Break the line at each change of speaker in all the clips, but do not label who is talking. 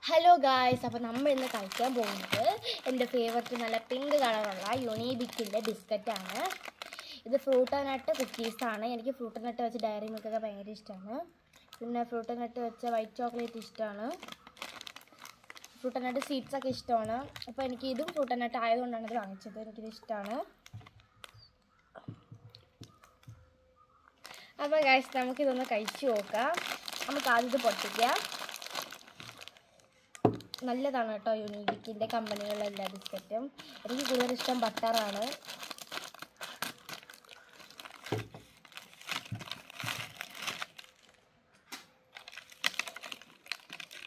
Hello guys, അപ്പോൾ നമ്മൾ ഇന്ന് കഴിക്കാൻ പോകുന്നത് എൻ്റെ ഫേവററ്റ് നല്ല പിങ്ക് കളറുള്ള യുണീബിക്കിൻ്റെ ബിസ്ക്കറ്റാണ്. ഇത് ഫ്രൂട്ട് ആൻഡ് നട്ട് കുക്കീസാണ്. എനിക്ക് ഫ്രൂട്ട് ആൻഡ് നട്ട് വെച്ച് ഡയറി മിൽക്കൊക്കെ ഭയങ്കര ഇഷ്ടമാണ്. പിന്നെ ഫ്രൂട്ട് ആൻഡ് നട്ട് വെച്ച വൈറ്റ് ചോക്ലേറ്റ് ഇഷ്ടമാണ്. ഫ്രൂട്ട് ആൻഡ് നട്ട് സീഡ്സൊക്കെ ഇഷ്ടമാണ്. അപ്പോൾ എനിക്ക് ഇതും ഫ്രൂട്ട് ആൻഡ് നട്ട് ആയതുകൊണ്ടാണ് ഇത് വാങ്ങിച്ചത്. എനിക്കിത് ഇഷ്ടമാണ്. അപ്പോൾ ഗായ്സ്, നമുക്കിതൊന്ന് കഴിച്ചു നോക്കാം. നമുക്ക് ആദ്യം ഇത് പൊട്ടിക്കാം. നല്ലതാണ് കേട്ടോ യുണീബിക്കിൻ്റെ കമ്പനികളിലെ എല്ലാ ബിസ്ക്കറ്റും. എനിക്ക് കൂടുതൽ ഇഷ്ടം ബട്ടറാണ്.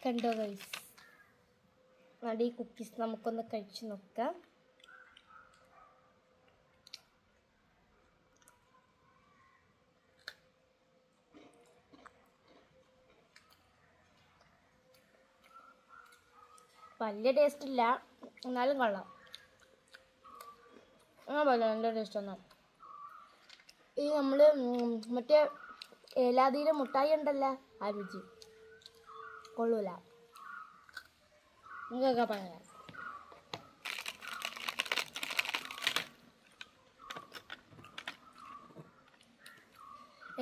കണ്ടോ ഗൈസ്, അത് ഈ കുക്കീസ് നമുക്കൊന്ന് കഴിച്ചു നോക്കാം. വലിയ ടേസ്റ്റ് ഇല്ല, എന്നാലും കൊള്ളാം. നല്ല ടേസ്റ്റ് ഒന്നും. ഈ നമ്മൾ മറ്റേ ഏലാദിയിലെ മുട്ടായി ഉണ്ടല്ലോ, ആ രുചി കൊള്ളൂല. നിങ്ങൾക്കൊക്കെ പറയാം.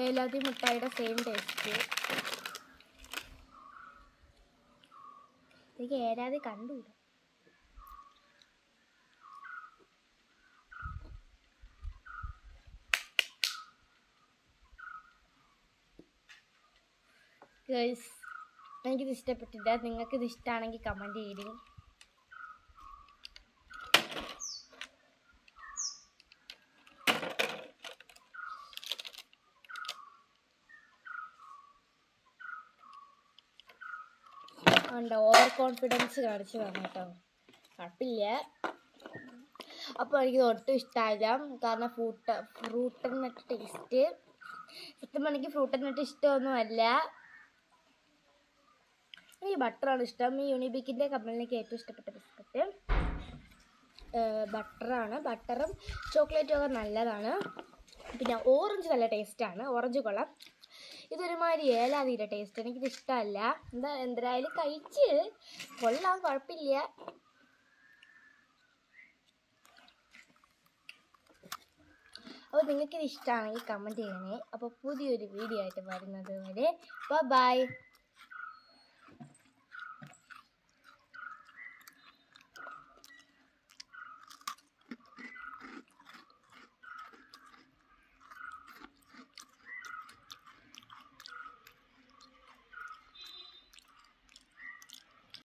Eladi മുട്ടായിയുടെ same taste. എനിക്ക് ഏലാദി കണ്ടുകൂടാ. ഗൈസ്, എനിക്കിത് ഇഷ്ടപ്പെട്ടില്ല. നിങ്ങൾക്കിത് ഇഷ്ടമാണെങ്കിൽ കമൻറ്റ് ചെയ്യൂ. ഉണ്ട്, ഓവർ കോൺഫിഡൻസ് കാണിച്ച് വേണം കേട്ടോ. കുഴപ്പമില്ല. അപ്പോൾ എനിക്കിത് ഒട്ടും ഇഷ്ടമായില്ല. കാരണം ഫ്രൂട്ട് ആൻഡ് നട്ട് ടേസ്റ്റ്. സത്യം എനിക്ക് ഫ്രൂട്ട് ആൻഡ് നട്ട് ഇഷ്ടമൊന്നുമല്ല. എനിക്ക് ബട്ടറാണ് ഇഷ്ടം. ഈ യുണീബിക്കിൻ്റെ കമ്പനിയിലേക്ക് ഏറ്റവും ഇഷ്ടപ്പെട്ട ബിസ്ക്കറ്റ് ബട്ടറാണ്. ബട്ടറും ചോക്ലേറ്റും ഒക്കെ നല്ലതാണ്. പിന്നെ ഓറഞ്ച് നല്ല ടേസ്റ്റാണ്. ഓറഞ്ച് കൊള്ളാം. ഇതൊരുമാതിരി ഏലാതിയുടെ ടേസ്റ്റ്. എനിക്കിത് ഇഷ്ടമല്ല. എന്തായാലും കഴിച്ച് കൊള്ളാം, കുഴപ്പമില്ല. അപ്പോൾ നിങ്ങൾക്കിത് ഇഷ്ടമാണെങ്കിൽ കമൻറ്റ് ചെയ്യണേ. അപ്പോൾ പുതിയൊരു വീഡിയോ ആയിട്ട് വരുന്നത് വരെ ബൈ.